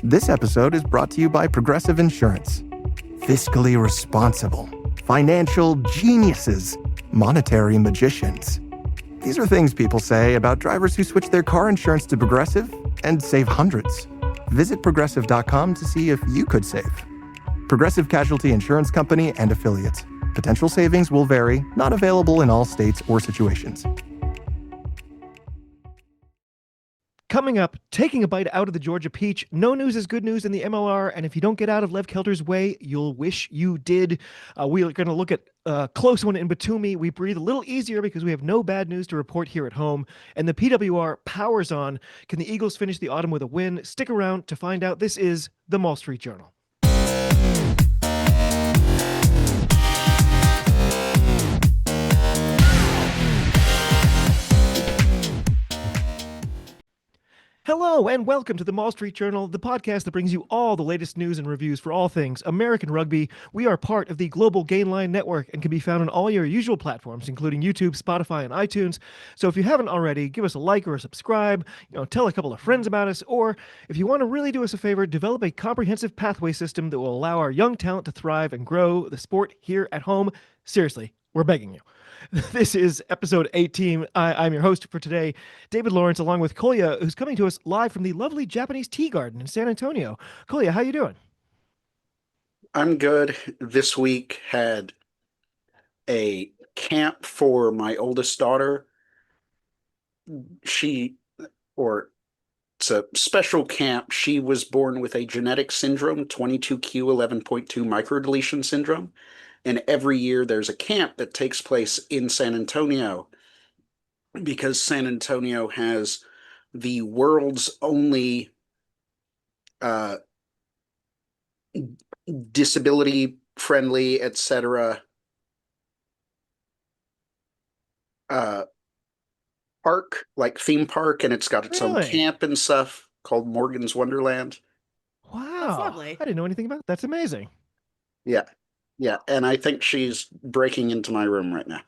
This episode is brought to you by Progressive Insurance. Fiscally responsible, financial geniuses, monetary magicians. These are things people say about drivers who switch their car insurance to Progressive and save hundreds. Visit progressive.com to see if you could save. Progressive Casualty Insurance Company and Affiliates. Potential savings will vary, not available in all states or situations. Coming up, taking a bite out of the Georgia peach. No news is good news in the MLR, and if you don't get out of Lev Kelter's way, you'll wish you did. We are going to look at a close one in Batumi. We breathe a little easier because we have no bad news to report here at home, and the PWR powers on. Can the Eagles finish the autumn with a win? Stick around to find out. This is the Maul Street Journal. Hello and welcome to the Maul Street Journal, the podcast that brings you all the latest news and reviews for all things American rugby. We are part of the Global Gainline Network and can be found on all your usual platforms, including YouTube, Spotify, and iTunes. So if you haven't already, give us a like or a subscribe, tell a couple of friends about us, or if you want to really do us a favor, develop a comprehensive pathway system that will allow our young talent to thrive and grow the sport here at home. Seriously, we're begging you. This is episode 18. I'm your host for today, David Lawrence, along with Kolya, who's coming to us live from the lovely Japanese tea garden in San Antonio. Kolya, how you doing? I'm good. This week had a camp for my oldest daughter. It's a special camp. She was born with a genetic syndrome, 22q11.2 microdeletion syndrome. And every year there's a camp that takes place in San Antonio because San Antonio has the world's only disability-friendly, etc. Park, like theme park, and it's got its own camp and stuff called Morgan's Wonderland. Wow. That's lovely. I didn't know anything about it. That's amazing. Yeah, and I think she's breaking into my room right now.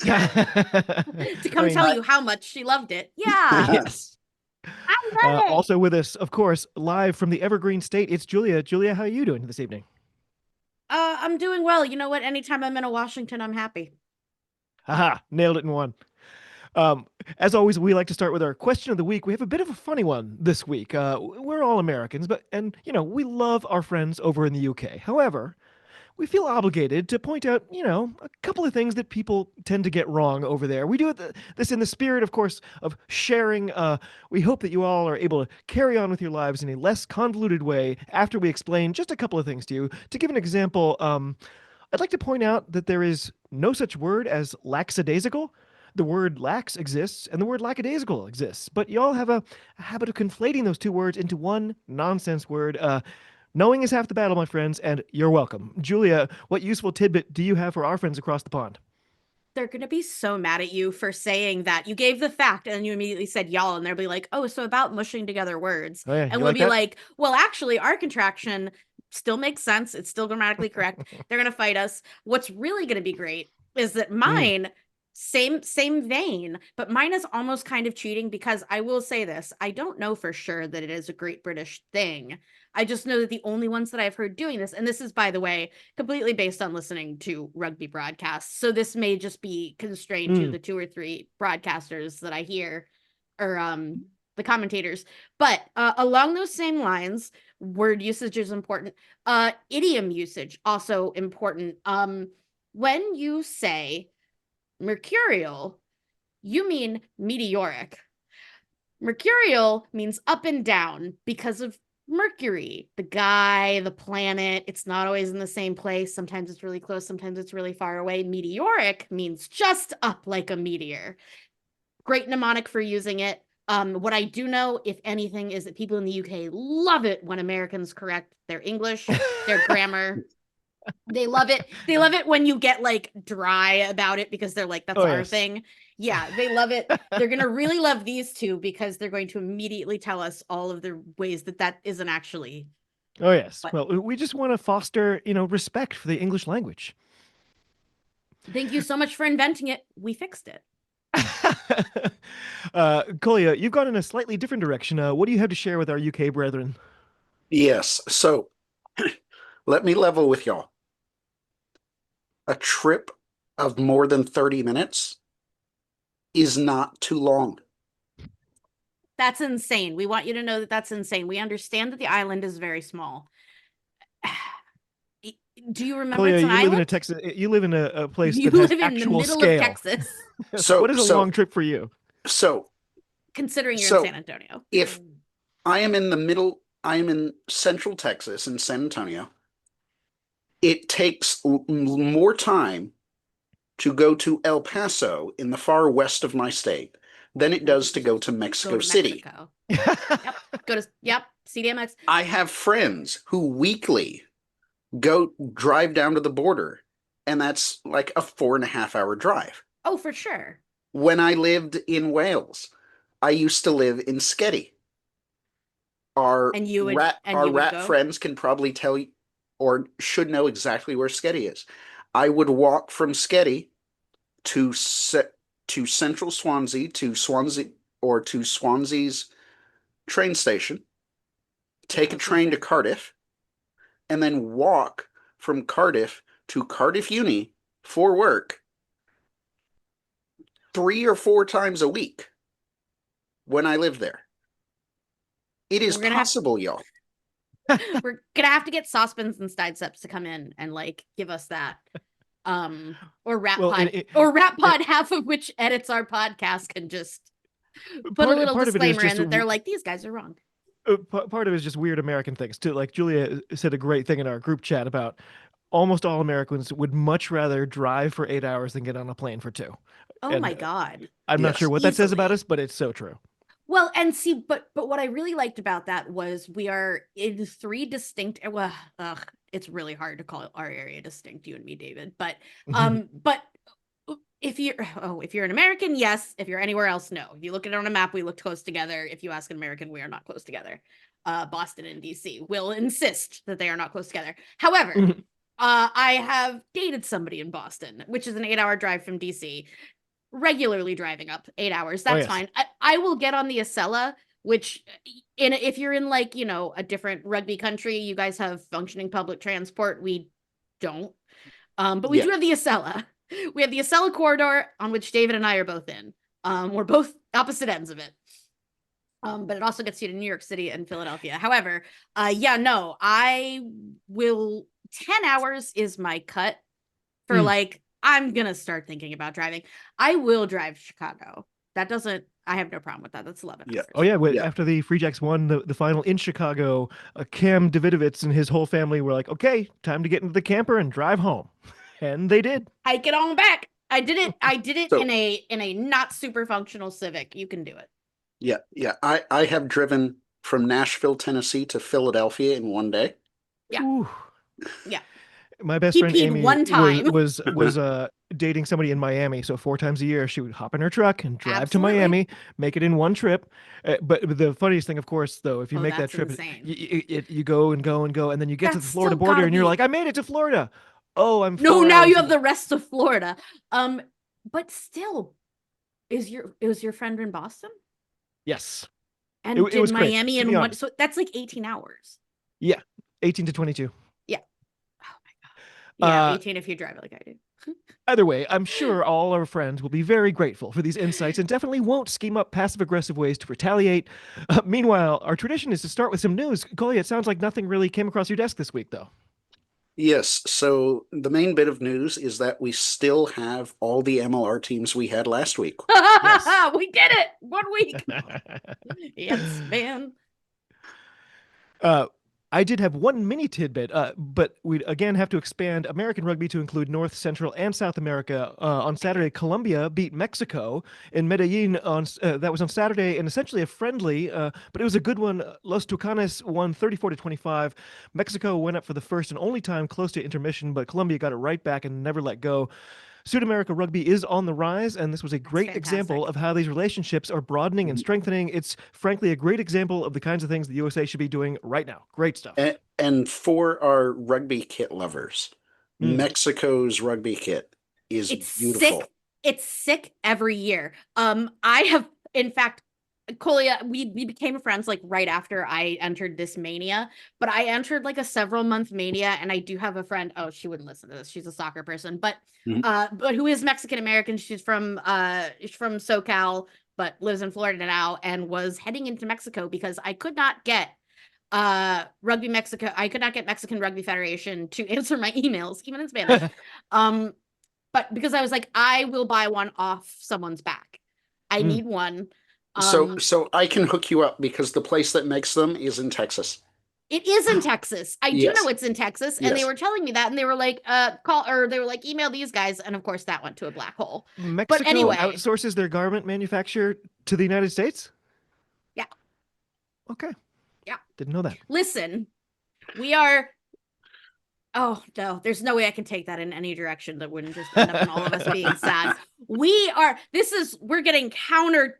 To come tell you how much she loved it. Yeah. Yes. I love it. Also with us, of course, live from the Evergreen State, it's Julia. Julia, how are you doing this evening? I'm doing well. You know what? Anytime I'm in a Washington, I'm happy. Haha, nailed it in one. As always, we like to start with our question of the week. We have a bit of a funny one this week. We're all Americans, and we love our friends over in the UK. However, we feel obligated to point out, a couple of things that people tend to get wrong over there. We do this in the spirit, of course, of sharing. We hope that you all are able to carry on with your lives in a less convoluted way after we explain just a couple of things to you. To give an example, I'd like to point out that there is no such word as lackadaisical. The word lax exists and the word lackadaisical exists, but you all have a habit of conflating those two words into one nonsense word. Knowing is half the battle, my friends, and you're welcome. Julia, what useful tidbit do you have for our friends across the pond? They're going to be so mad at you for saying that. You gave the fact and then you immediately said y'all, and they'll be like, oh, so about mushing together words. Oh, yeah. And we'll be like, well, actually, our contraction still makes sense. It's still grammatically correct. They're going to fight us. What's really going to be great is that mine... Same vein, but mine is almost kind of cheating because I will say this. I don't know for sure that it is a Great British thing. I just know that the only ones that I've heard doing this, and this is, by the way, completely based on listening to rugby broadcasts. So this may just be constrained to the 2 or 3 broadcasters that I hear, or the commentators. But along those same lines, word usage is important. Idiom usage, also important. When you say mercurial, you mean meteoric. Mercurial means up and down because of Mercury, the guy, the planet. It's not always in the same place. Sometimes it's really close, sometimes it's really far away. Meteoric means just up like a meteor. Great mnemonic for using it. What I do know, if anything, is that people in the UK love it when Americans correct their English, their grammar. They love it. They love it when you get like dry about it because they're like, that's our thing. Yeah, they love it. They're going to really love these two because they're going to immediately tell us all of the ways that isn't actually. Oh, yes. But, well, we just want to foster, respect for the English language. Thank you so much for inventing it. We fixed it. Kolya, you've gone in a slightly different direction. What do you have to share with our UK brethren? Yes. So let me level with y'all. A trip of more than 30 minutes is not too long. That's insane. We want you to know that that's insane. We understand that the island is very small. Do you remember Clea, it's an you live in a island? Texas. You live in a place You that has live in the actual middle of scale. Texas, So what is a long trip for you? So considering you're in so San Antonio. if I am in the middle, I am in central Texas in San Antonio. It takes more time to go to El Paso in the far west of my state than it does to go to Mexico City. Yep. Yep. CDMX. I have friends who weekly go drive down to the border, and that's like a 4.5 hour drive. Oh, for sure. When I lived in Wales, I used to live in Sketty. Our And you would rat go? friends can probably tell you or should know exactly where Sketty is. I would walk from Sketty to central Swansea to Swansea's train station, take a train to Cardiff, and then walk from Cardiff to Cardiff Uni for work 3 or 4 times a week when I lived there. It is possible, y'all. We're gonna have to get Saucepans and Sidesteps to come in and like give us that. Or Rat Pod, half of which edits our podcast, can just put a little disclaimer in that they're like, these guys are wrong. Part of it is just weird American things too. Like Julia said a great thing in our group chat about almost all Americans would much rather drive for 8 hours than get on a plane for 2. Oh my God. I'm not sure what that says about us, but it's so true. Well, and see, but what I really liked about that was we are in 3 distinct. Well, it's really hard to call our area distinct, you and me, David. But but if you're an American, yes. If you're anywhere else, no. If you look at it on a map, we look close together. If you ask an American, we are not close together. Boston and DC will insist that they are not close together. However, I have dated somebody in Boston, which is an 8-hour drive from DC. Regularly driving up 8 hours. That's fine. I will get on the Acela, which if you're in like, a different rugby country, you guys have functioning public transport. We don't. But we do have the Acela. We have the Acela corridor on which David and I are both in. We're both opposite ends of it. But it also gets you to New York City and Philadelphia. However, I will 10 hours is my cut for I'm going to start thinking about driving. I will drive Chicago. I have no problem with that. That's 11 hours. Oh, yeah. After the Free Jacks won the final in Chicago, Cam Davidovitz and his whole family were like, okay, time to get into the camper and drive home. And they did. Hike it on back. I did it in a not super functional Civic. You can do it. Yeah. I have driven from Nashville, Tennessee to Philadelphia in one day. Yeah. Ooh. Yeah. My best friend Amy one time. was dating somebody in Miami, so 4 times a year she would hop in her truck and drive to Miami, make it in one trip. But the funniest thing, of course, though, if you make that trip, you go and go and go, and then you get to the Florida border, and you're like, I made it to Florida. Oh, I'm now you have the rest of Florida. But still, was your friend in Boston? Yes. And it was Miami in one, so that's like 18 hours. Yeah, 18 to 22. Yeah. Oh my God. Yeah, 18 if you drive it like I do. Either way, I'm sure all our friends will be very grateful for these insights and definitely won't scheme up passive-aggressive ways to retaliate. Meanwhile, our tradition is to start with some news. Coley, it sounds like nothing really came across your desk this week, though. Yes, so the main bit of news is that we still have all the MLR teams we had last week. Yes. We did it! 1 week! Yes, man. I did have one mini tidbit, but we'd again have to expand American rugby to include North, Central, and South America. On Saturday, Colombia beat Mexico in Medellin. That was on Saturday, and essentially a friendly, but it was a good one. Los Tucanes won 34-25. Mexico went up for the first and only time close to intermission, but Colombia got it right back and never let go. Sud-America rugby is on the rise, and this was a great example of how these relationships are broadening and strengthening. It's frankly a great example of the kinds of things the USA should be doing right now. Great stuff. And for our rugby kit lovers, Mexico's rugby kit is beautiful. Sick. It's sick every year. I have, in fact, Colia, we became friends like right after I entered this mania, but I entered like a several month mania, and I do have a friend. Oh, she wouldn't listen to this. She's a soccer person, but who is Mexican American. She's from SoCal, but lives in Florida now, and was heading into Mexico because I could not get Mexican Rugby Federation to answer my emails, even in Spanish. But because I was like, I will buy one off someone's back. I need one. So I can hook you up because the place that makes them is in Texas. It is in Texas. I do Yes. know it's in Texas, and they Yes. were telling me that, and they were like, they were like, email these guys, and of course that went to a black hole. Mexico anyway. outsources their garment manufacture to the United States? Yeah. Okay. Yeah. Didn't know that. Listen, we are. Oh no, there's no way I can take that in any direction that wouldn't just end up in all of us being sad. We're getting counter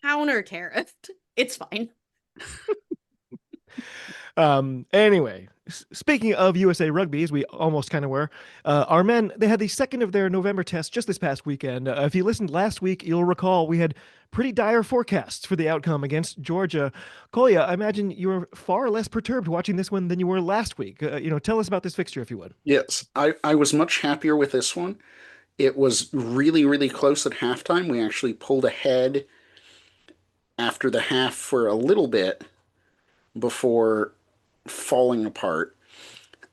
tariffed. It's fine. Anyway, speaking of USA Rugby, as we almost kind of were, our men, they had the second of their November tests just this past weekend. If you listened last week, you'll recall we had pretty dire forecasts for the outcome against Georgia. Kolya, I imagine you were far less perturbed watching this one than you were last week. Tell us about this fixture, if you would. Yes, I was much happier with this one. It was really, really close at halftime. We actually pulled ahead after the half for a little bit before falling apart.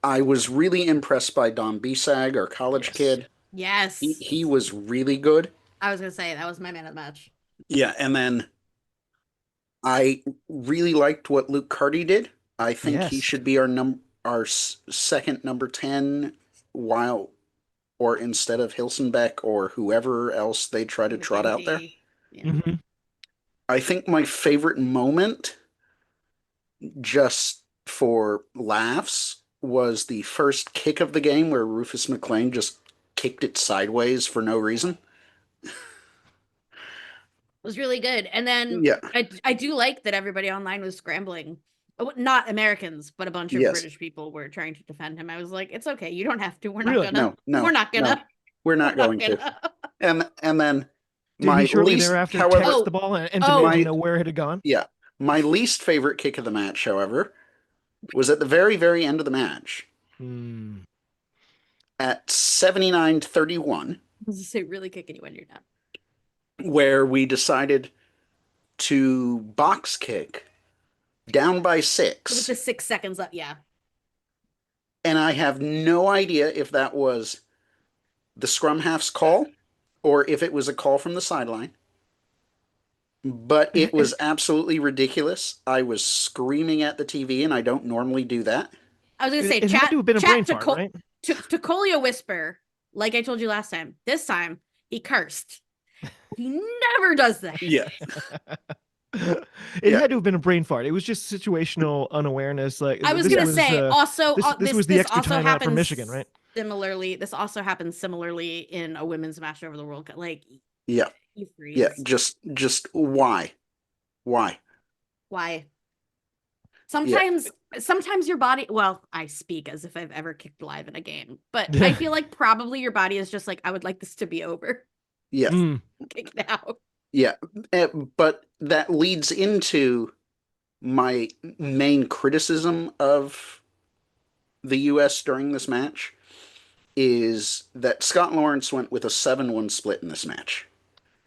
I was really impressed by Don Bisag, our college kid. Yes. He was really good. I was going to say, that was my man of the match. Yeah, and then I really liked what Luke Carty did. I think he should be our second number 10 or instead of Hilsenbeck or whoever else they try to trot out there. Yeah. Mm-hmm. I think my favorite moment, just for laughs, was the first kick of the game where Rufus McLean just kicked it sideways for no reason. Was really good. And then Yeah. I do like that everybody online was scrambling. Not Americans, but a bunch of British people were trying to defend him. I was like, it's okay. You don't have to. We're not gonna. No. We're not gonna. No, we're not going to. And then Did my he shortly least, thereafter however, text the ball and to know where it had gone? Yeah. My least favorite kick of the match, however, was at the very, very end of the match. At 79-31. I was going to say, really kick anyone you're not. Where we decided to box kick down by 6. With the 6 seconds up, yeah. And I have no idea if that was the scrum half's call or if it was a call from the sideline. But it was absolutely ridiculous. I was screaming at the TV, and I don't normally do that. I was going to say, it had to have been a brain fart, right? To Colia whisper, like I told you last time. This time, he cursed. He never does that. Yeah. It had to have been a brain fart. It was just situational unawareness. Like I was going to say, this was the extra time out for Michigan, right? Similarly, this also happens similarly in a women's match over the World Cup. Like, yeah, you freeze. Yeah, just why? Sometimes your body, well, I speak as if I've ever kicked live in a game, but I feel like probably your body is just like, I would like this to be over. Yeah. Kick now. Yeah. But that leads into my main criticism of the U.S. during this match is that Scott Lawrence went with a 7-1 split in this match.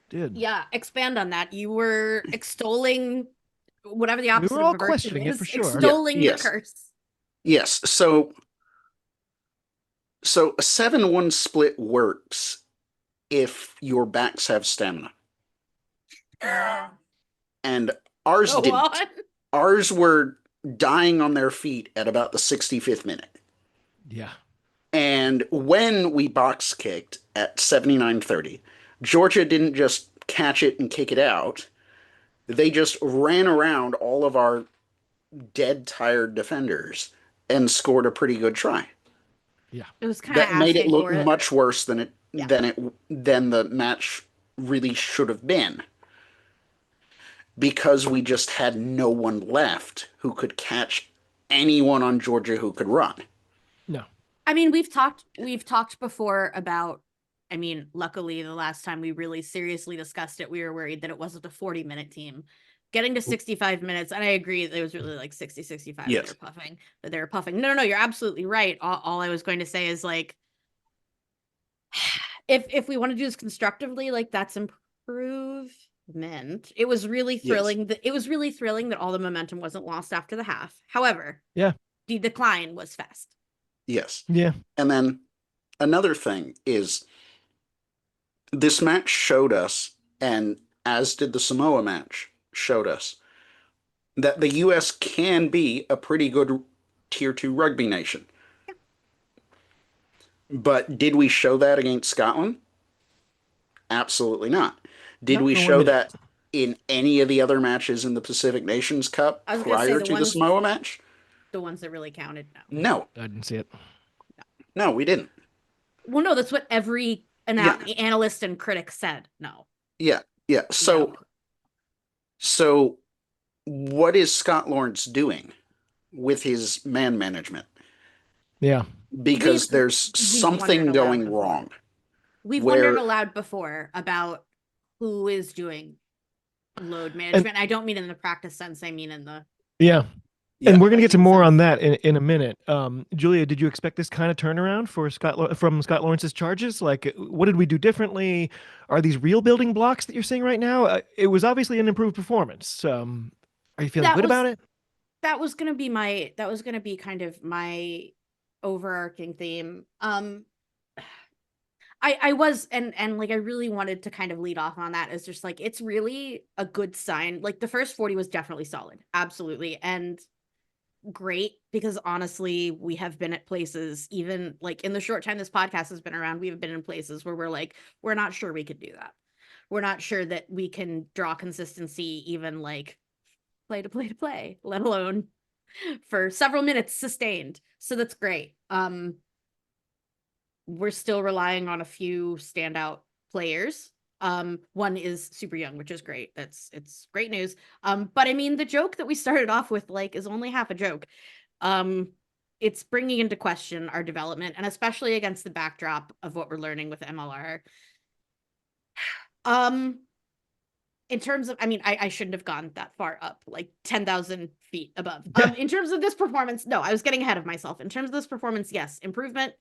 Did. Yeah, expand on that. You were extolling whatever the opposite we were all of a questioning it for sure. Extolling the curse. Yes. So a 7-1 split works if your backs have stamina. And ours didn't. Ours were dying on their feet at about the 65th minute. Yeah. And when we box kicked at 79-30, Georgia didn't just catch it and kick it out. They just ran around all of our dead tired defenders and scored a pretty good try. Yeah. It was kind of that made it look much worse than the match really should have been. Because we just had no one left who could catch anyone on Georgia who could run. No. I mean, we've talked before about I mean, luckily, the last time we really seriously discussed it, we were worried that it wasn't a 40-minute team. Getting to 65 minutes, and I agree, it was really like 60, 65 Yes. that they were puffing. No, you're absolutely right. All I was going to say is like, if we want to do this constructively, like that's improvement. It was really thrilling that all the momentum wasn't lost after the half. However, Yeah. the decline was fast. Yes. Yeah. And then another thing is this match showed us, and as did the Samoa match, showed us that the US can be a pretty good tier 2 rugby nation. Yeah. But did we show that against Scotland? Absolutely not. Did Not we for 1 show minute. that in any of the other matches in the Pacific Nations Cup I was gonna say prior the to the ones- Samoa match? The ones that really counted, no. No. I didn't see it. No, we didn't. Well, no, that's what every analyst and critic said. No. Yeah. So what is Scott Lawrence doing with his man management? Yeah. Because there's we've something wondered going aloud before. wrong. We've where- wondered aloud before about who is doing load management. I don't mean in the practice sense. I mean in the Yeah. Yeah. And we're going to get to more on sense. that in a minute. Julia, did you expect this kind of turnaround for from Scott Lawrence's charges? Like, what did we do differently? Are these real building blocks that you're seeing right now? It was obviously an improved performance. Are you feeling good about it? That was going to be kind of my overarching theme. I was and like I really wanted to kind of lead off on that as just like it's really a good sign. Like the first 40 was definitely solid, absolutely, and great, because honestly, we have been at places, even like in the short time this podcast has been around, we've been in places where we're like, we're not sure we could do that. We're not sure that we can draw consistency, even like play to play, let alone for several minutes sustained. So that's great. We're still relying on a few standout players. One is super young, which is great. It's great news. But I mean, the joke that we started off with like is only half a joke. It's bringing into question our development, and especially against the backdrop of what we're learning with MLR. In terms of, I mean, I shouldn't have gone that far up, like 10,000 feet above. In terms of this performance, no, I was getting ahead of myself. In terms of this performance, yes, improvement,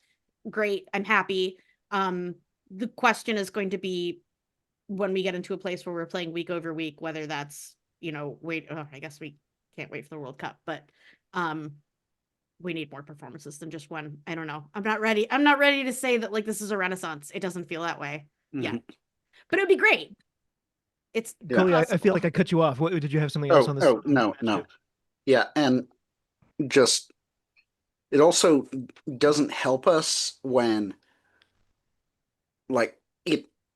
great. I'm happy. The question is going to be when we get into a place where we're playing week over week, whether that's, I guess we can't wait for the World Cup, but we need more performances than just one. I don't know. I'm not ready to say that like this is a renaissance. It doesn't feel that way yet, but it would be great. It's Coley, I feel like I cut you off. What, did you have something else on this? Oh, no. Yeah, and just it also doesn't help us when like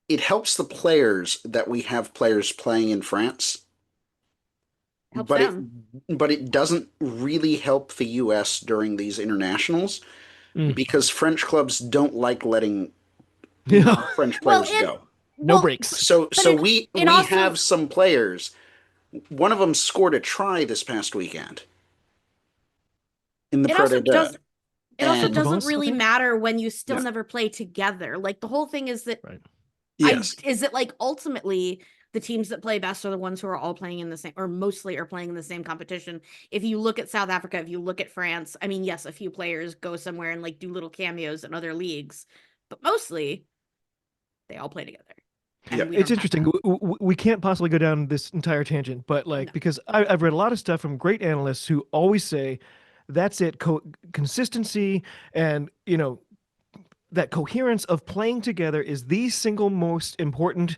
it helps the players that we have players playing in France. Helps but them. but it doesn't really help the US during these internationals because French clubs don't like letting French players go. No breaks. So we have some players. One of them scored a try this past weekend in the Pro de Deux. It also doesn't really matter when you still never play together. Like the whole thing is that, Yes. is that like ultimately the teams that play best are the ones who are all playing in the same, or mostly are playing in the same competition. If you look at South Africa, if you look at France, I mean, yes, a few players go somewhere and like do little cameos in other leagues, but mostly they all play together. It's interesting. We can't possibly go down this entire tangent, but like, because I've read a lot of stuff from great analysts who always say, that's it, consistency and, that coherence of playing together is the single most important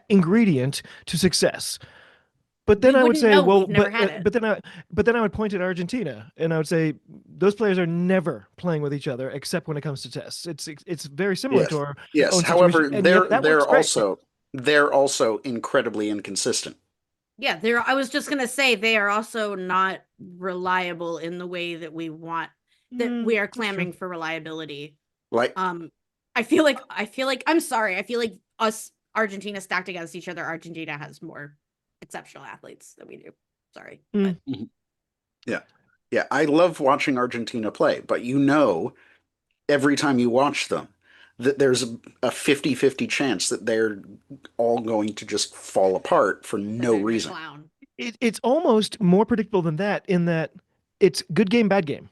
ingredient to success. But then I would say, but then I would point at Argentina and I would say those players are never playing with each other except when it comes to tests. It's very similar to our own However, situation. they're also incredibly inconsistent. Yeah, I was just gonna say they are also not reliable in the way that we want, that we are clamoring for reliability. Like, I feel like I'm sorry. I feel like us Argentina stacked against each other, Argentina has more exceptional athletes than we do. Sorry. But. Yeah. I love watching Argentina play, but every time you watch them, that there's a 50-50 chance that they're all going to just fall apart for no They're gonna reason. clown. It's almost more predictable than that in that it's good game, bad game.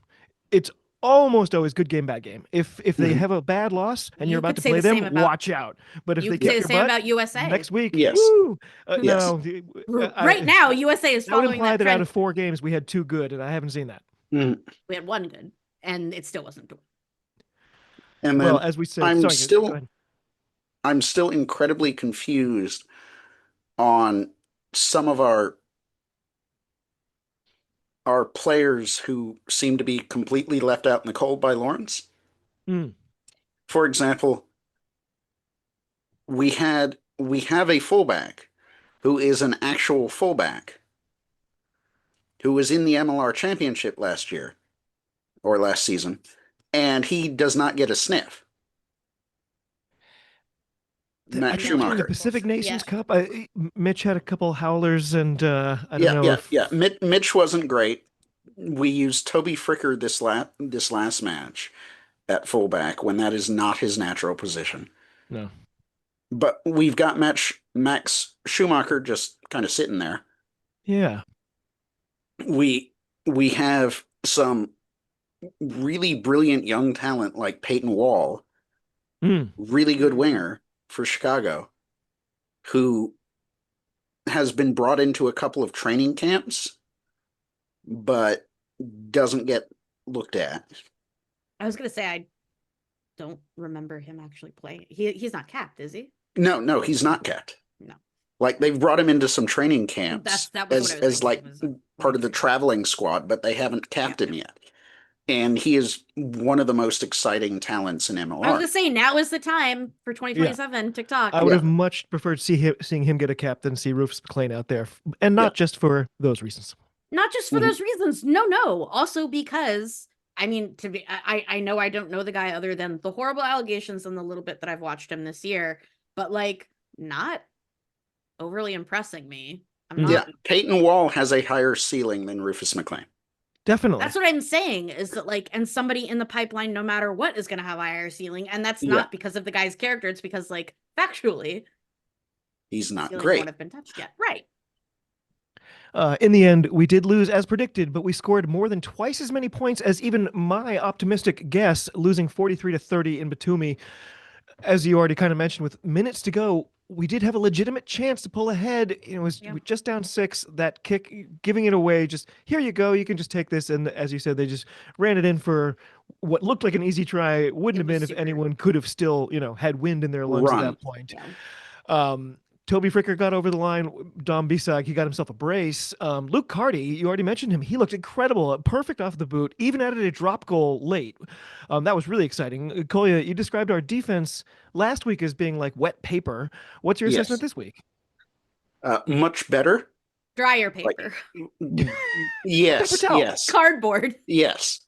It's almost always good game, bad game. If they Mhm. have a bad loss and You you're about could to say play the them, same about- watch out. But if You they could say kick the your same butt about USA. next week, Yes. woo! Yes. No, Right now, USA is that would following imply that that out trend. of 4 games we had 2 good, and I haven't seen that. Mhm. We had one good, and it still wasn't good. And Well, then as we said, I'm sorry, go still ahead. I'm still incredibly confused on some of our players who seem to be completely left out in the cold by Lawrence. Mm. For example, we have a fullback who is an actual fullback who was in the MLR championship last year or last season, and he does not get a sniff. I Matt think during the Schumacher. Pacific Nations Yeah. Cup, Mitch had a couple howlers, and I don't Yeah, know yeah, if yeah. Mitch wasn't great. We used Toby Fricker this last match at fullback when that is not his natural position. no. But we've got Max Schumacher just kind of sitting there. Yeah. We have some really brilliant young talent like Peyton Wall, Mm. really good winger for Chicago, who has been brought into a couple of training camps, but doesn't get looked at. I was gonna say I don't remember him actually playing. He's not capped, is he? No, he's not kept. No. Like they've brought him into some training camps That was what I was as like thinking, was part of the traveling squad, but they haven't capped him yet. And he is one of the most exciting talents in I was MLR. gonna say now is the time for 2027 TikTok. I would have Yeah. much preferred seeing him get a cap than see Rufus McLean out there, and not just for those reasons. Not just for Mhm. those reasons. No. Also because I mean, I know I don't know the guy other than the horrible allegations and the little bit that I've watched him this year, but like not overly impressing me. I'm Mhm. not. Yeah, Peyton Wall has a higher ceiling than Rufus McLean. Definitely. That's what I'm saying is that like, and somebody in the pipeline, no matter what, is going to have a higher ceiling, and that's Yeah. not because of the guy's character. It's because like factually, He's the not ceiling great. won't have been touched yet. Right. In the end, we did lose as predicted, but we scored more than twice as many points as even my optimistic guess, losing 43-30 in Batumi. As you already kind of mentioned, with minutes to go, we did have a legitimate chance to pull ahead. It was just down 6. That kick, giving it away, just here you go, you can just take this. And as you said, they just ran it in for what looked like an easy try. Wouldn't have been if anyone could have still, had wind in their lungs at that point. Yeah. Toby Fricker got over the line. Dom Bisag, he got himself a brace. Luke Carty, you already mentioned him. He looked incredible, perfect off the boot, even added a drop goal late. That was really exciting. Kolya, you described our defense last week as being like wet paper. What's your assessment this week? Much better. Dryer paper. Yes, Paper towel. yes. Cardboard. Yes.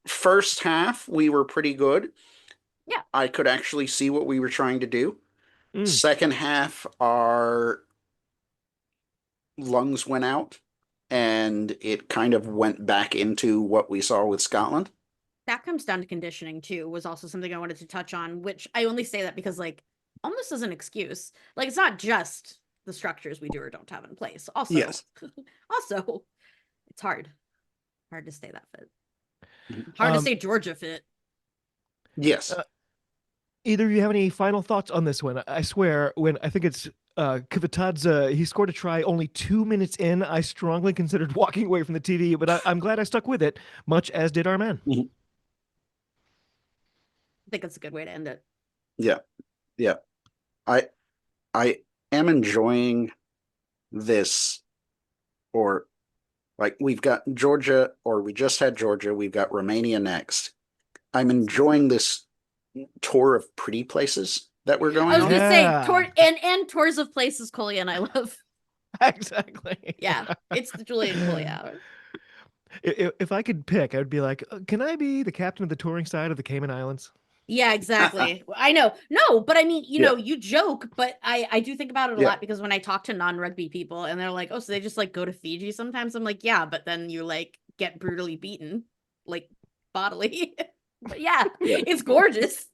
First half, we were pretty good. Yeah. I could actually see what we were trying to do. Mm. Second half, our lungs went out and it kind of went back into what we saw with Scotland. That comes down to conditioning too, was also something I wanted to touch on, which I only say that because like almost as an excuse. Like it's not just the structures we do or don't have in place. Also, Yes. also, it's hard to stay that fit. Hard to stay Georgia fit. Yes. Either of you have any final thoughts on this one? I swear, when I think it's Kvitadze, he scored a try only 2 minutes in. I strongly considered walking away from the TV, but I'm glad I stuck with it, much as did our man. Mhm. I think it's a good way to end it. Yeah. I am enjoying this, or like we've got Georgia, or we just had Georgia, we've got Romania next. I'm enjoying this tour of pretty places that we're going I was on. gonna say and tours of places Kolya and I love. Exactly. Yeah, it's the Julian Kolya hour. If I could pick, I would be like, can I be the captain of the touring side of the Cayman Islands? Yeah, exactly. I know. No, but I mean, you joke, but I do think about it a lot because when I talk to non-rugby people and they're like, oh, so they just like go to Fiji sometimes. I'm like, yeah, but then you like get brutally beaten, like bodily. But yeah, it's gorgeous.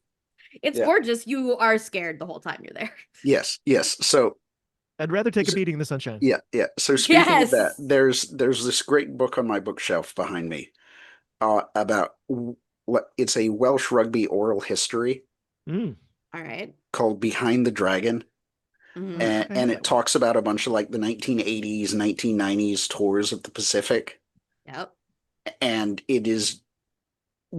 It's Yeah. gorgeous. You are scared the whole time you're there. Yes, yes. So I'd rather take a beating in the sunshine. yeah, yeah. So speaking of that, Yes. there's this great book on my bookshelf behind me about what it's a Welsh rugby oral history Mm. All right. called Behind the Dragon. Oh, I Mhm. think I And have it that one. talks about a bunch of like the 1980s, 1990s tours of the Pacific. Yep. And it is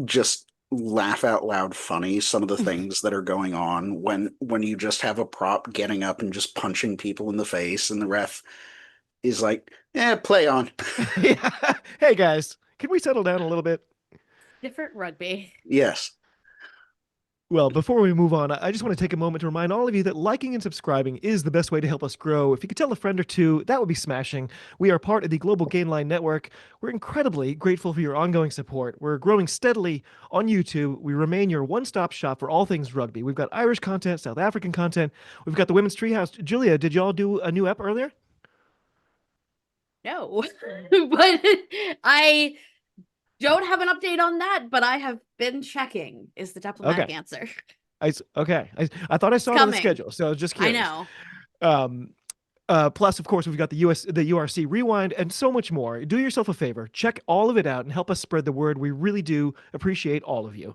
just laugh out loud funny, some of the things that are going on when you just have a prop getting up and just punching people in the face and the ref is like, yeah, play on. Yeah. Hey guys, can we settle down a little bit? Different rugby. Yes. Well, before we move on, I just want to take a moment to remind all of you that liking and subscribing is the best way to help us grow. If you could tell a friend or two, that would be smashing. We are part of the Global Gainline Network. We're incredibly grateful for your ongoing support. We're growing steadily on YouTube. We remain your one-stop shop for all things rugby. We've got Irish content, South African content. We've got the Women's Treehouse. Julia, did y'all do a new ep earlier? No. But I don't have an update on that, but I have been checking is the diplomatic Okay. answer. Okay. I thought I It's saw it on the coming. schedule, so I was just I curious. know. Um, Plus, of course, we've got the URC Rewind, and so much more. Do yourself a favor, check all of it out, and help us spread the word. We really do appreciate all of you.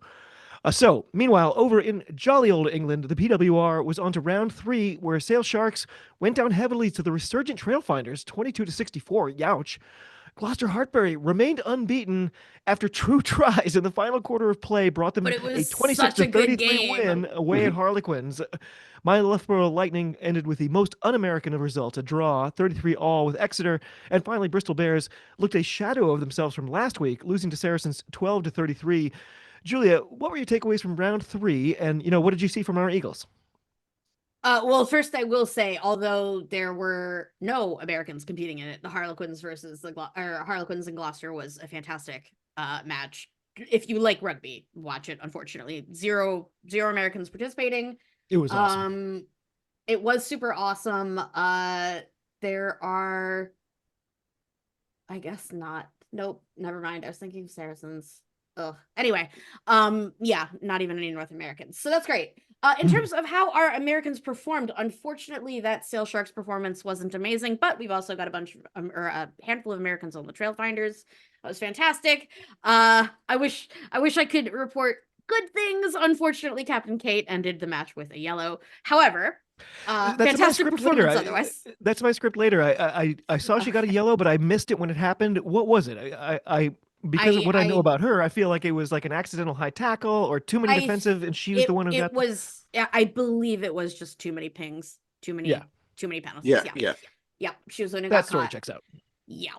Meanwhile, over in jolly old England, the PWR was on to round 3, where Sale Sharks went down heavily to the resurgent Trailfinders, 22-64. Youch. Gloucester Hartbury remained unbeaten after true tries in the final quarter of play brought them But it a was 26 such to a good 33 game. win away at Harlequins. My Loughborough Lightning ended with the most un-American of results, a draw, 33-all with Exeter, and finally Bristol Bears looked a shadow of themselves from last week, losing to Saracens 12 to 33. Julia, what were your takeaways from round 3, and what did you see from our Eagles? Well, first I will say, although there were no Americans competing in it, the Harlequins versus Harlequins and Gloucester was a fantastic match. If you like rugby, watch it. Unfortunately, zero Americans participating. It was awesome. It was super awesome. There are, I guess not. Nope, never mind. I was thinking Saracens. Ugh. Anyway, yeah, not even any North Americans. So that's great. In terms of how our Americans performed, unfortunately, that Sail Sharks performance wasn't amazing, but we've also got a bunch of, or a handful of Americans on the Trailfinders. That was fantastic. I wish I could report good things. Unfortunately, Captain Kate ended the match with a yellow. However, That's my fantastic script later. performance otherwise. That's my script later. I saw she got a yellow, but I missed it when it happened. What was it? I because of what I know about her, I feel like it was like an accidental high tackle or too many defensive, and she was the one who got. Yeah, I believe it was just too many pings, too many penalties. Yeah, yeah. Yeah, she was the one who That got story caught. checks out. Yeah.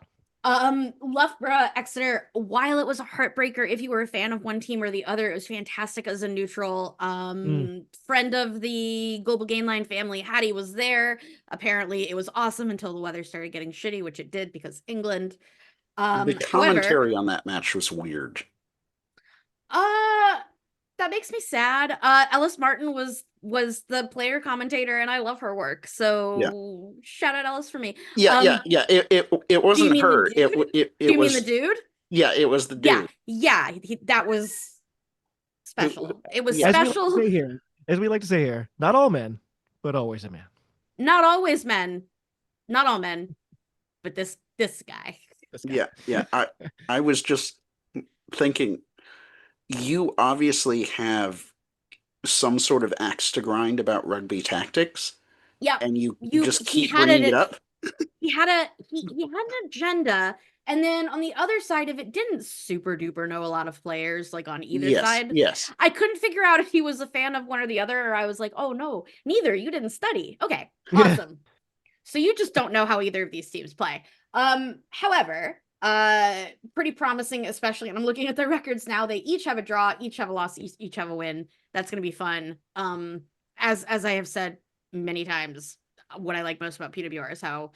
Loughborough, Exeter, while it was a heartbreaker, if you were a fan of one team or the other, it was fantastic as a neutral. Friend of the Global Gainline family, Hattie, was there. Apparently, it was awesome until the weather started getting shitty, which it did because England. The commentary on that match was weird. That makes me sad. Ellis Martin was the player commentator, and I love her work. So shout out Ellis for me. Yeah. It wasn't her. Do you mean the dude? Yeah, it was the dude. Yeah. That was special. It was Yeah. special. As we like to say here, not all men, but always a man. Not always men, not all men, but this guy. Yeah. I was just thinking, you obviously have some sort of axe to grind about rugby tactics. Yeah, and you just keep bringing it up. He had an agenda, and then on the other side of it, didn't super duper know a lot of players, like on either side. Yes. I couldn't figure out if he was a fan of one or the other, or I was like, oh no, neither. You didn't study. Okay, awesome. So you just don't know how either of these teams play. However, pretty promising, especially, and I'm looking at their records now. They each have a draw, each have a loss, each have a win. That's going to be fun. As I have said many times, what I like most about PWR is how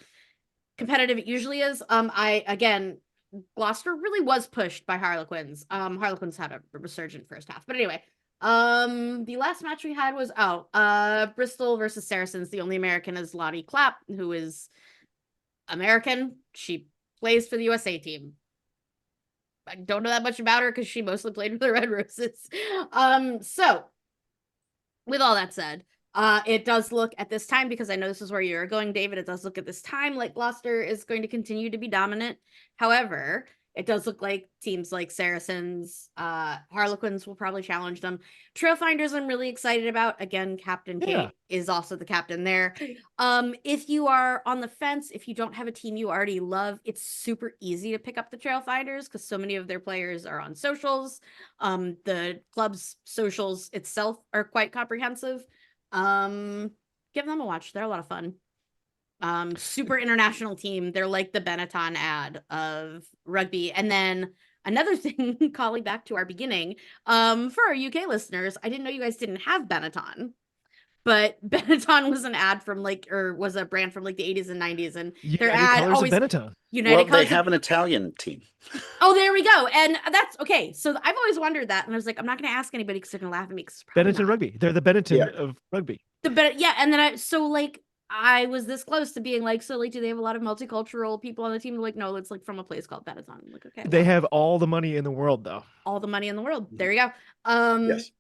competitive it usually is. Gloucester really was pushed by Harlequins. Harlequins had a resurgent first half, but anyway, the last match we had was Bristol versus Saracens. The only American is Lottie Clapp, who is American. She plays for the USA team. I don't know that much about her because she mostly played for the Red Roses. So with all that said, it does look at this time, because I know this is where you're going, David, it does look at this time like Gloucester is going to continue to be dominant. However, it does look like teams like Saracens, Harlequins will probably challenge them. Trailfinders, I'm really excited about. Again, Captain Kate is also the captain there. If you are on the fence, if you don't have a team you already love, it's super easy to pick up the Trailfinders because so many of their players are on socials. The club's socials itself are quite comprehensive. Give them a watch. They're a lot of fun. Super international team. They're like the Benetton ad of rugby. And then another thing, calling back to our beginning, for our UK listeners, I didn't know you guys didn't have Benetton, but Benetton was an ad from was a brand from like the 80s and 90s, and their ad Colors always of Benetton. Well, they have an Italian team. Oh, there we go. And that's okay. So I've always wondered that, and I was like, I'm not going to ask anybody because they're going to laugh at me. Benetton Rugby. They're the Benetton of rugby. Yeah, and then I was this close to being like, so like, do they have a lot of multicultural people on the team? Like, no, it's like from a place called Benetton. I'm like, okay. They have all the money in the world, though. All the money in the world. There you go. Yes.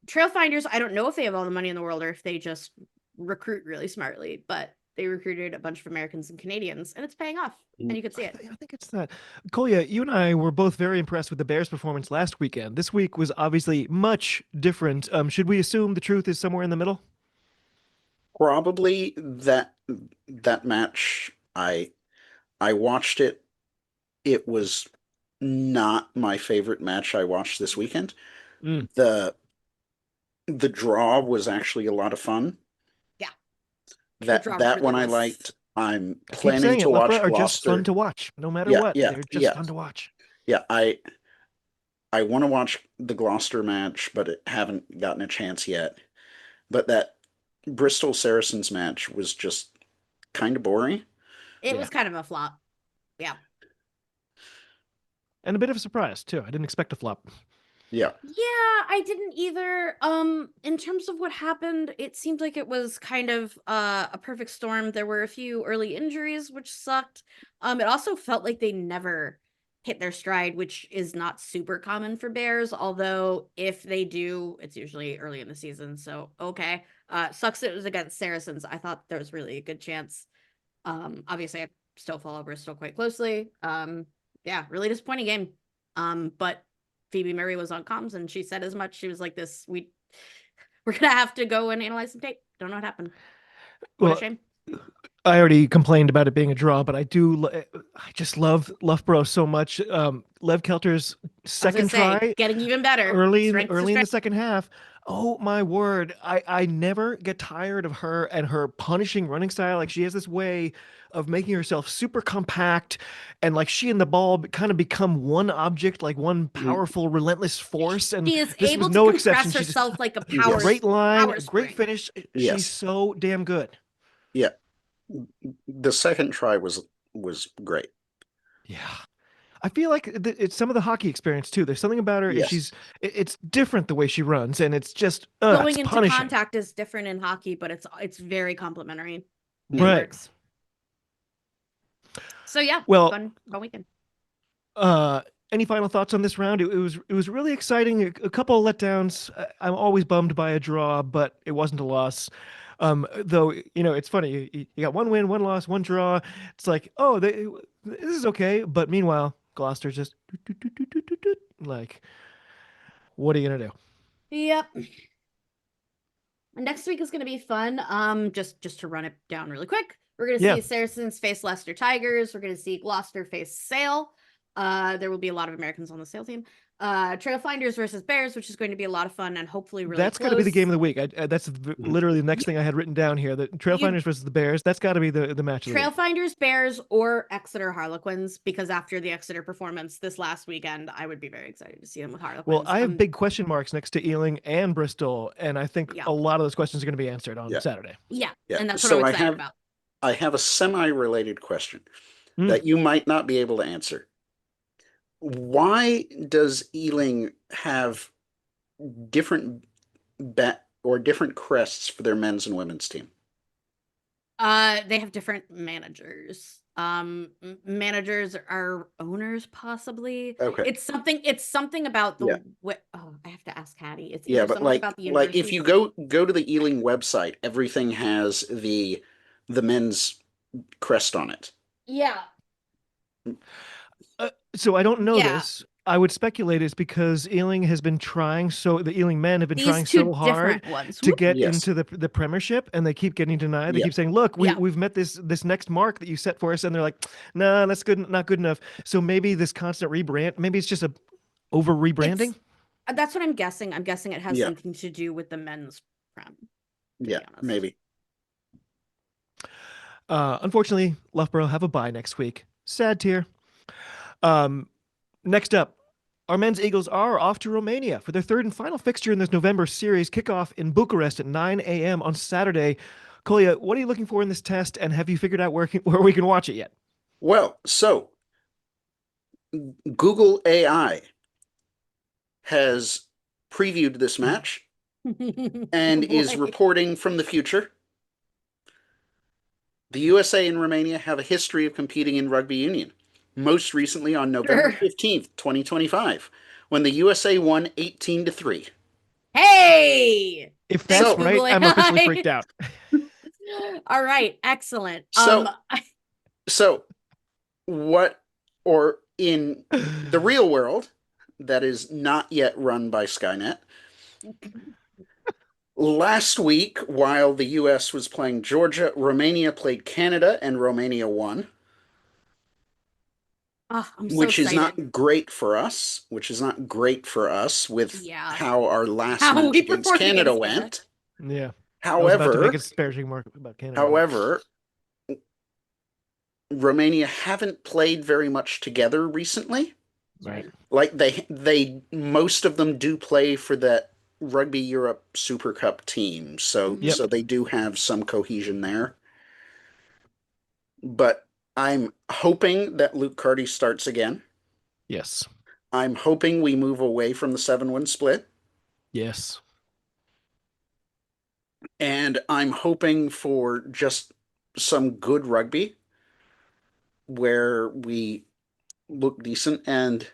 Trailfinders, I don't know if they have all the money in the world or if they just recruit really smartly, but they recruited a bunch of Americans and Canadians, and it's paying off, and you can see it. I think it's that. Kolya, you and I were both very impressed with the Bears' performance last weekend. This week was obviously much different. Should we assume the truth is somewhere in the middle? Probably that match. I watched it. It was not my favorite match I watched this weekend. The draw was actually a lot of fun. Yeah. That one I liked. I'm planning to watch Gloucester. Are just Gloucester. fun to watch, no matter what. They're just fun to watch. Yeah, I want to watch the Gloucester match, but haven't gotten a chance yet. But that Bristol Saracens match was just kind of boring. It was kind of a flop. Yeah. And a bit of a surprise, too. I didn't expect a flop. Yeah. Yeah, I didn't either. In terms of what happened, it seemed like it was kind of a perfect storm. There were a few early injuries, which sucked. It also felt like they never hit their stride, which is not super common for Bears, although if they do, it's usually early in the season. So, okay. Sucks it was against Saracens. I thought there was really a good chance. Obviously, I still follow Bristol quite closely. Yeah, really disappointing game. But Phoebe Murray was on comms and she said as much. She was like, we're gonna have to go and analyze some tape. Don't know what happened. What a shame. I already complained about it being a draw, but I just love Loughborough so much. Lev Kelter's second try, getting even better early in the second half. Oh my word. I never get tired of her and her punishing running style. Like, she has this way of making herself super compact, and like she and the ball kind of become one object, like one powerful, relentless force. And she is this able was to no compress exception. herself like a power. Great line, power great finish. Yes. She's so damn good. Yeah. The second try was great. Yeah. I feel like it's some of the hockey experience too. There's something about her. Yes. It's different the way she runs, and it's just going it's into punishing. contact is different in hockey, but it's very complimentary. It Right. works. So yeah, well, fun weekend. Any final thoughts on this round? It was really exciting. A couple of letdowns. I'm always bummed by a draw, but it wasn't a loss. Though, it's funny. You got one win, one loss, one draw. It's like, oh, this is okay. But meanwhile, Gloucester's just like, what are you gonna do? Yep. Next week is gonna be fun. Just to run it down really quick. We're gonna see Saracens face Leicester Tigers. We're gonna see Gloucester face Sale. There will be a lot of Americans on the Sale team. Trailfinders versus Bears, which is going to be a lot of fun and hopefully really That's got to be the game of the week. That's literally the next thing I had written down here. The Trailfinders versus the Bears. That's got to be the match. Trailfinders, Bears, or Exeter Harlequins, because after the Exeter performance this last weekend, I would be very excited to see them with Harlequins. Well, I have big question marks next to Ealing and Bristol, and I think a lot of those questions are going to be answered on Saturday. Yeah, and that's what I'm excited about. I have a semi-related question that you might not be able to answer. Why does Ealing have different different crests for their men's and women's team? They have different managers. Managers are owners, possibly. Okay. It's something about the Yeah. I have to ask Hattie. It's Yeah, either but something about the like if university. you go to the Ealing website, everything has the men's crest on it. Yeah. So I don't know Yeah. this. I would speculate it's because Ealing has been trying the Ealing men have been These trying two so hard different ones. to get Yes. into the Premiership, and they keep getting denied. They Yeah. keep saying, "Look, Yeah. we've met this next mark that you set for us," and they're like, "Nah, that's not good enough." So maybe this constant rebrand, maybe it's just a over rebranding. That's what I'm guessing. I'm guessing it has Yeah. something to do with the men's prem. Yeah, maybe. Unfortunately, Loughborough have a bye next week. Sad tear. Next up, our men's Eagles are off to Romania for their third and final fixture in this November series. Kickoff in Bucharest at 9 a.m. on Saturday. Kolya, what are you looking for in this test, and have you figured out where we can watch it yet? Well, so Google AI has previewed this match and is reporting from the future. The USA and Romania have a history of competing in rugby union, most recently on November 15th, 2025, when the USA won 18-3. Hey! If that's So- right, I'm officially freaked out. All right, excellent. So what, or in the real world that is not yet run by Skynet, last week, while the US was playing Georgia, Romania played Canada, and Romania won. I'm so Which is excited. not great for us. Which is not great for us with Yeah. how our last How match we against performed Canada against Canada. went. Yeah. I was about to make However, a disparaging remark about Canada. however, Romania haven't played very much together recently. Right. Like they most of them do play for that Rugby Europe Super Cup team, so Yep. so they do have some cohesion there. But I'm hoping that Luke Carty starts again. Yes. I'm hoping we move away from the 7-1 split. Yes. And I'm hoping for just some good rugby where we look decent, and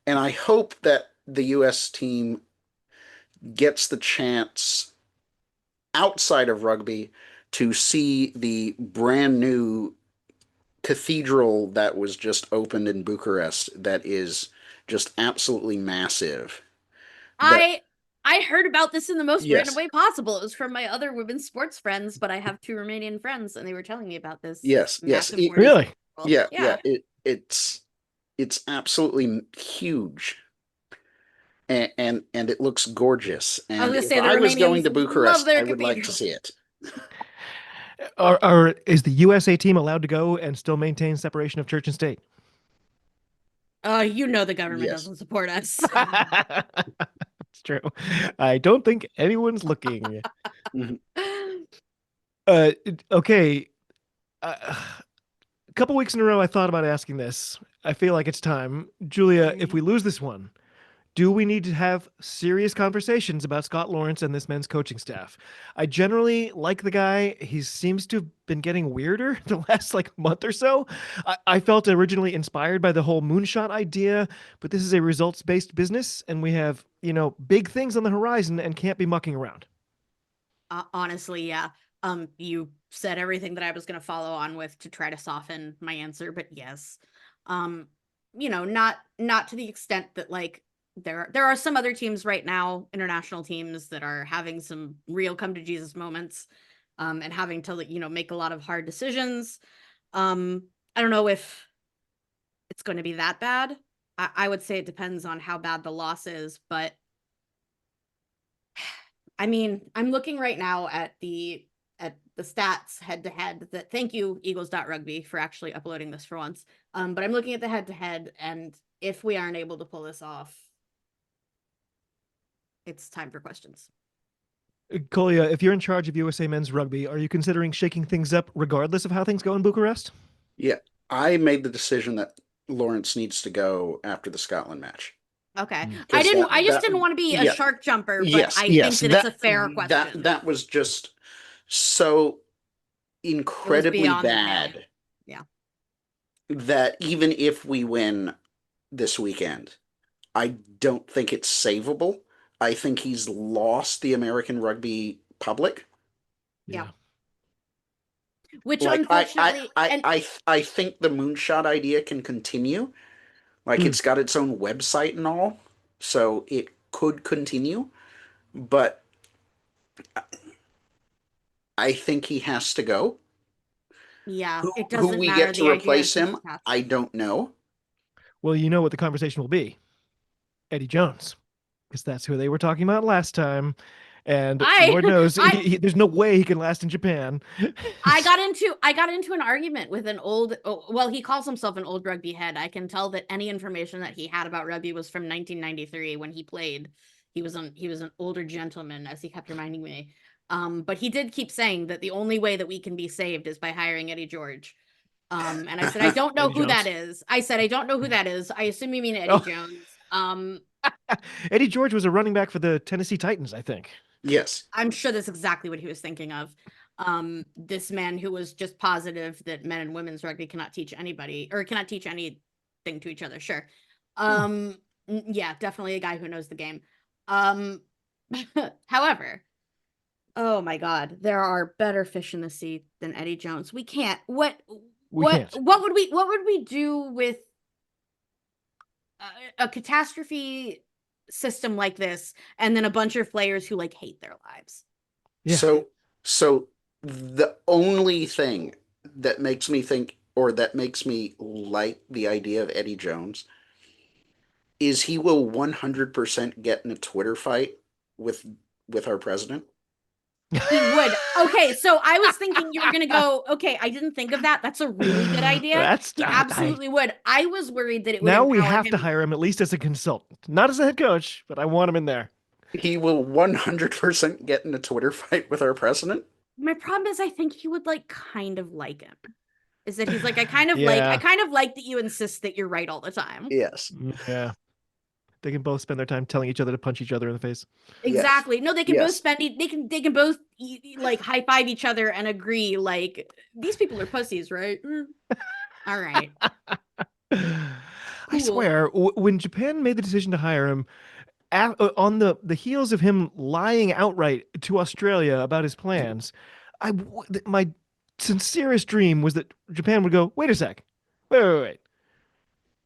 I hope that the US team gets the chance outside of rugby to see the brand new cathedral that was just opened in Bucharest that is just absolutely massive. I heard about this in the most Yes. random way possible. It was from my other women's sports friends, but I have 2 Romanian friends, and they were telling me about this. Yes, massive yes. ornate Really? cathedral. Yeah. It's absolutely huge. And it looks gorgeous. I was And gonna if say, the I was going to Romanians Bucharest, love their I would like to cathedral. see it. Is the USA team allowed to go and still maintain separation of church and state? You know the government Yes. doesn't support us. It's true. I don't think anyone's looking. Okay. A couple weeks in a row, I thought about asking this. I feel like it's time. Julia, if we lose this one, do we need to have serious conversations about Scott Lawrence and this men's coaching staff? I generally like the guy. He seems to have been getting weirder the last month or so. I felt originally inspired by the whole moonshot idea, but this is a results-based business, and we have, big things on the horizon and can't be mucking around. Honestly, yeah. You said everything that I was going to follow on with to try to soften my answer, but yes. Not to the extent that there are some other teams right now, international teams, that are having some real come to Jesus moments, and having to make a lot of hard decisions. I don't know if it's going to be that bad. I would say it depends on how bad the loss is, but I mean, I'm looking right now at the stats head to head. That thank you Eagles.rugby for actually uploading this for once. But I'm looking at the head to head, and if we aren't able to pull this off, it's time for questions. Kolya, if you're in charge of USA men's rugby, are you considering shaking things up regardless of how things go in Bucharest? Yeah, I made the decision that Lawrence needs to go after the Scotland match. Okay. I just didn't want to be a shark jumper, but I think that it's a fair question. That was just so incredibly bad. Yeah. that even if we win this weekend, I don't think it's savable. I think he's lost the American rugby public. Yeah. Which Like unfortunately, and I think the moonshot idea can continue. Like it's got its own website and all, so it could continue. But I think he has to go. yeah, it Who doesn't we matter. get to The idea is replace he him, just has I to. don't know. Well, you know what the conversation will be. Eddie Jones, because that's who they were talking about last time. And I Lord knows, I there's no way he can last in Japan. I got into an argument with an old, well, he calls himself an old rugby head. I can tell that any information that he had about rugby was from 1993 when he played. He was an older gentleman, as he kept reminding me. But he did keep saying that the only way that we can be saved is by hiring Eddie George. And I said, I don't know Eddie who that Jones. is. I said, I don't know who that is. I assume you mean Eddie Oh. Jones. Eddie George was a running back for the Tennessee Titans, I think. Yes. I'm sure that's exactly what he was thinking of. This man who was just positive that men and women's rugby cannot teach anybody or cannot teach anything to each other. Sure. Yeah, definitely a guy who knows the game. However, oh my God, there are better fish in the sea than Eddie Jones. We can't. What would we do with a catastrophe system like this and then a bunch of players who like hate their lives? Yeah. So the only thing that makes me think or that makes me like the idea of Eddie Jones is he will 100% get in a Twitter fight with our president. He would. Okay, so I was thinking you were gonna go, okay, I didn't think of that. That's a really good idea. He absolutely would. I was worried that it would now we empower have him. to hire him at least as a consultant, not as a head coach, but I want him in there. He will 100% get in a Twitter fight with our president. My problem is I think he would like kind of like him. Is that he's like, I kind of Yeah. like that you insist that you're right all the time. Yes. Yeah. They can both spend their time telling each other to punch each other in the face. Exactly. No, they can Yes. both spend. They can both like high five each other and agree. Like these people are pussies, right? All right. I swear, when Japan made the decision to hire him, on the heels of him lying outright to Australia about his plans, my sincerest dream was that Japan would go, wait a sec, wait.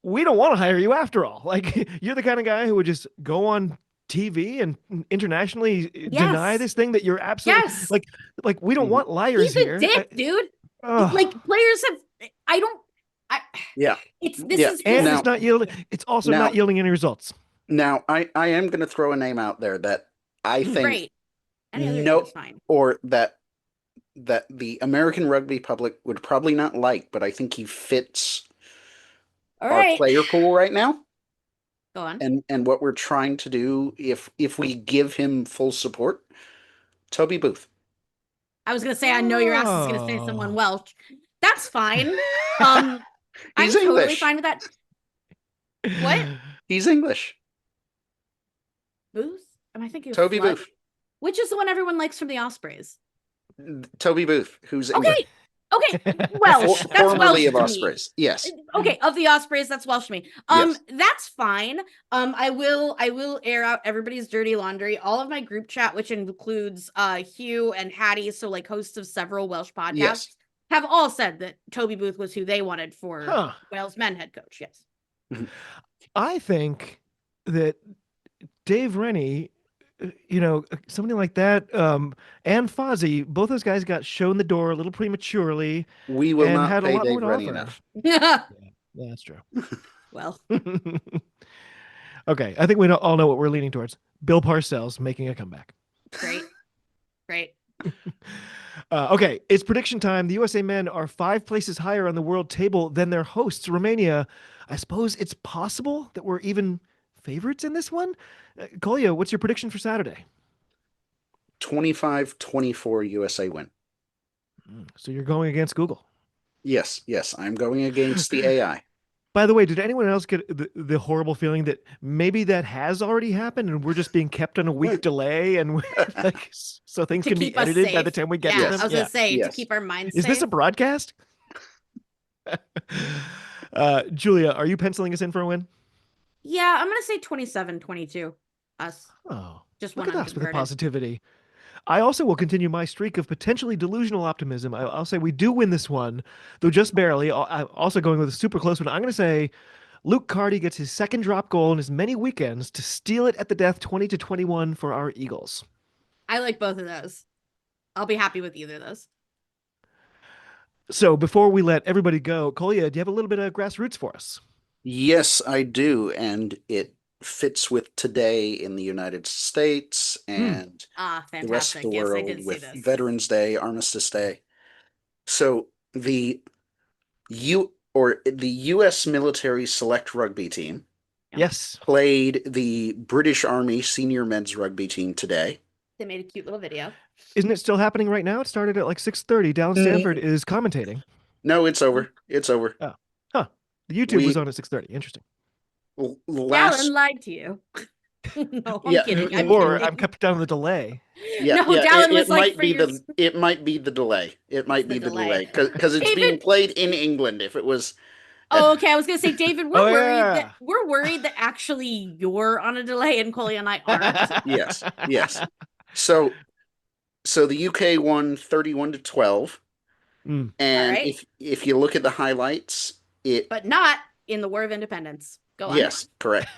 We don't want to hire you after all. Like, you're the kind of guy who would just go on TV and internationally deny this thing that you're absolutely like we don't want liars here. He's a dick, dude. Like players have. It's not yielding. It's also not yielding any results. Now, I am going to throw a name out there that I think fine. Or that the American rugby public would probably not like, but I think he fits our player pool right now. Go on. And what we're trying to do, if we give him full support, Toby Booth. I was going to say, I know your ass is going to say someone Welsh. That's fine. I'm totally fine with that. What? He's English. Booth? Am I thinking Toby Booth? Which is the one everyone likes from the Ospreys? Toby Booth, who's English. Okay, Welsh. That's formerly Welsh of Ospreys. Yes. Okay, of the Ospreys, that's Welsh to me. That's fine. I will air out everybody's dirty laundry. All of my group chat, which includes Hugh and Hattie, so like hosts of several Welsh podcasts, have all said that Toby Booth was who they wanted for Wales men head coach. Yes. I think that Dave Rennie, somebody like that, and Fozzie, both those guys got shown the door a little prematurely. We will not pay Dave Rennie enough. Yeah, that's true. Well. Okay, I think we all know what we're leaning towards. Bill Parcells making a comeback. Great. Okay, it's prediction time. The USA men are 5 places higher on the world table than their hosts, Romania. I suppose it's possible that we're even favorites in this one. Kolya, what's your prediction for Saturday? 25-24 USA win. So you're going against Google? Yes, I'm going against the AI. By the way, did anyone else get the horrible feeling that maybe that has already happened and we're just being kept on a week delay and so things can be edited by the time we get to them? I was going to say, to keep our minds safe. Is this a broadcast? Julia, are you penciling us in for a win? Yeah, I'm gonna say 27-22. Us. Oh, Just look one at us with the unconverted. positivity. I also will continue my streak of potentially delusional optimism. I'll say we do win this one, though just barely. I'm also going with a super close one. I'm going to say Luke Carty gets his second drop goal in as many weekends to steal it at the death 20-21 for our Eagles. I like both of those. I'll be happy with either of those. So before we let everybody go, Kolya, do you have a little bit of grassroots for us? Yes, I do, and it fits with today in the United States and Ah, the rest of the fantastic. Yes, I world did see with this. Veterans Day, Armistice Day. So the U.S. military select rugby team Yep. Yes. played the British Army senior men's rugby team today. They made a cute little video. Isn't it still happening right now? It started at like 6:30. Dallin Stanford is commentating. No, it's over. It's over. Oh. Huh. The YouTube was We on at 6:30. Interesting. Dallin last lied to you. No, I'm Yeah, kidding. I'm Or kidding. I'm kept down the delay. yeah, No, yeah. Dallin was It like, might for be your it might be the delay. It It's might the be the delay. delay because it's being David. played in England. If it was, Oh, okay. I was gonna say, David, Oh, we're worried that actually you're on a delay and Coley and I aren't. yes, yes. So the UK won 31-12, Mm. All and right. if you look at the highlights, But not in the War of Independence. Go on. yes, correct.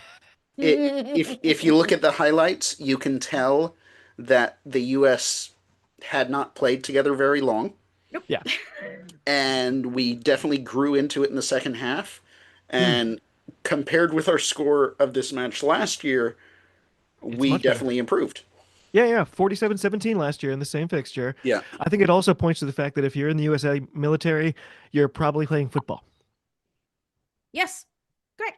If you look at the highlights, you can tell that the US had not played together very long. Nope. Yeah. And we definitely grew into it in the second half. Mm. And compared with our score of this match last year, It's we much better. definitely improved. Yeah. 47-17 last year in the same fixture. Yeah. I think it also points to the fact that if you're in the USA military, you're probably playing football. Yes. Great.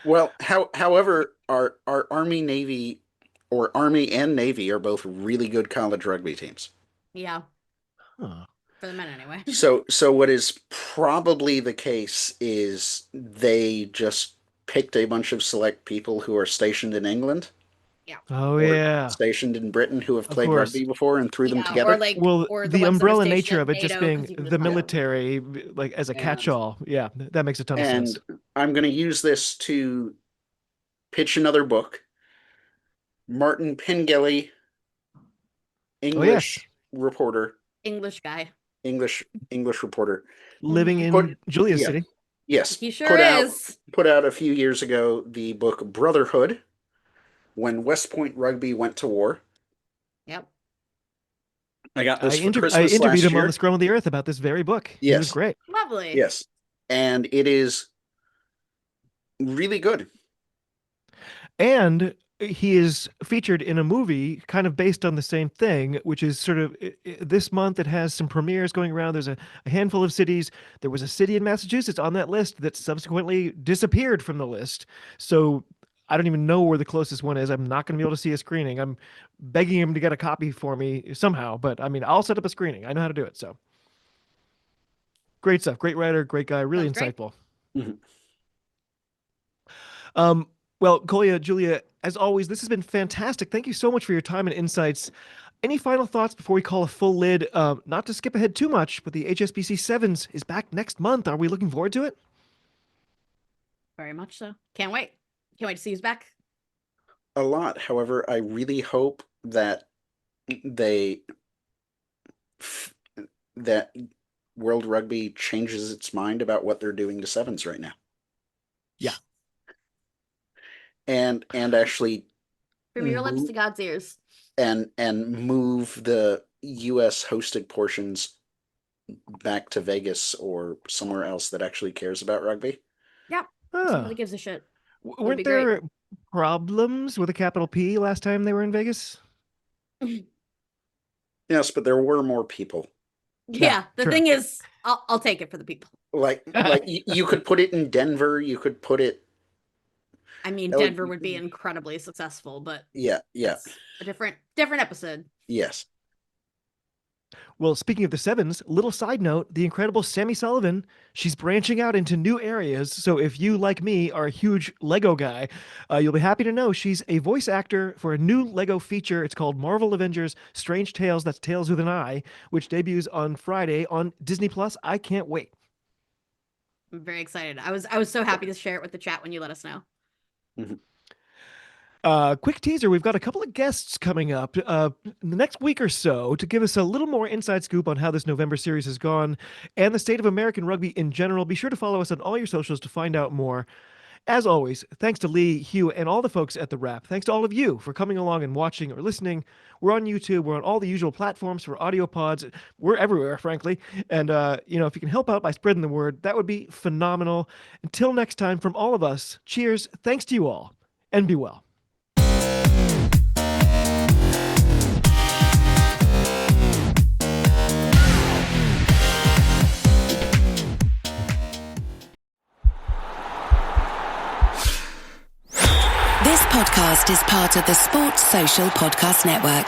Well, however, our Army Navy or Army and Navy are both really good college rugby teams. Yeah. Huh. For the men anyway. So what is probably the case is they just picked a bunch of select people who are stationed in England Oh, or yeah. stationed in Britain who have Of played course. rugby before and threw them Yeah, together. Well, or the the ones that are umbrella stationed nature at of it just NATO, being 'cause you can the just follow. military, like as a And- catch-all. Yeah, that makes a ton of And sense. I'm going to use this to pitch another book. Martin Pengelly, Oh, yes. English reporter, English guy. English reporter. Living Mhm. in Julia's Yeah, city. yes, He sure is. put out a few years ago the book Brotherhood, when West Point Rugby went to war. Yep. I got I, this for I Christmas interviewed last him on year. the Scrum of the Earth about this very book. He was Yes, great. Lovely. yes, and it is really good. And he is featured in a movie kind of based on the same thing, which is sort of this month. It has some premieres going around. There's a handful of cities. There was a city in Massachusetts on that list that subsequently disappeared from the list. So I don't even know where the closest one is. I'm not going to be able to see a screening. I'm begging him to get a copy for me somehow, but I mean, I'll set up a screening. I know how to do it. So great stuff. Great writer, great guy, really Sounds great. insightful. Mhm. Well, Kolya, Julia, as always, this has been fantastic. Thank you so much for your time and insights. Any final thoughts before we call a full lid? Not to skip ahead too much, but the HSBC Sevens is back next month. Are we looking forward to it? Very much so. Can't wait. Can't wait to see who's back. A lot. However, I really hope that they that World Rugby changes its mind about what they're doing to sevens right now. Yeah. And actually From your lips move- to God's ears. and move the US hosted portions back to Vegas or somewhere else that actually cares about rugby. Yeah. Huh. Somebody gives a shit. Weren't be great. there problems with a capital P last time they were in Vegas? Yes, but there were more people. Yeah. The true. thing is, I'll take it for the people. Like you could put it in Denver, you could put it I mean, That would- Denver would be incredibly successful, but yeah. that's a different episode. Yes. Well, speaking of the sevens, little side note, the incredible Sammy Sullivan, she's branching out into new areas. So if you, like me, are a huge Lego guy, you'll be happy to know she's a voice actor for a new Lego feature. It's called Marvel Avengers Strange Tales, that's Tales with an I, which debuts on Friday on Disney Plus. I can't wait. I'm very excited. I was so happy to share it with the chat when you let us know. Quick teaser, we've got a couple of guests coming up in the next week or so to give us a little more inside scoop on how this November series has gone and the state of American rugby in general. Be sure to follow us on all your socials to find out more. As always, thanks to Lee, Hugh, and all the folks at The Wrap. Thanks to all of you for coming along and watching or listening. We're on YouTube. We're on all the usual platforms for audio pods. We're everywhere, frankly. And, if you can help out by spreading the word, that would be phenomenal. Until next time, from all of us, cheers, thanks to you all, and be well. This podcast is part of the Sports Social Podcast Network.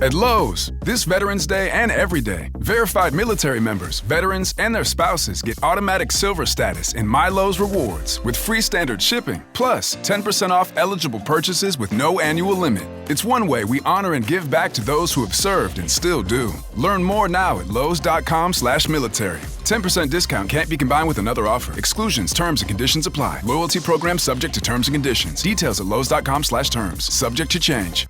At Lowe's, this Veterans Day and every day, verified military members, veterans, and their spouses get automatic silver status in My Lowe's Rewards with free standard shipping, plus 10% off eligible purchases with no annual limit. It's one way we honor and give back to those who have served and still do. Learn more now at lowes.com/military. 10% discount can't be combined with another offer. Exclusions, terms, and conditions apply. Loyalty program subject to terms and conditions. Details at lowes.com/terms. Subject to change.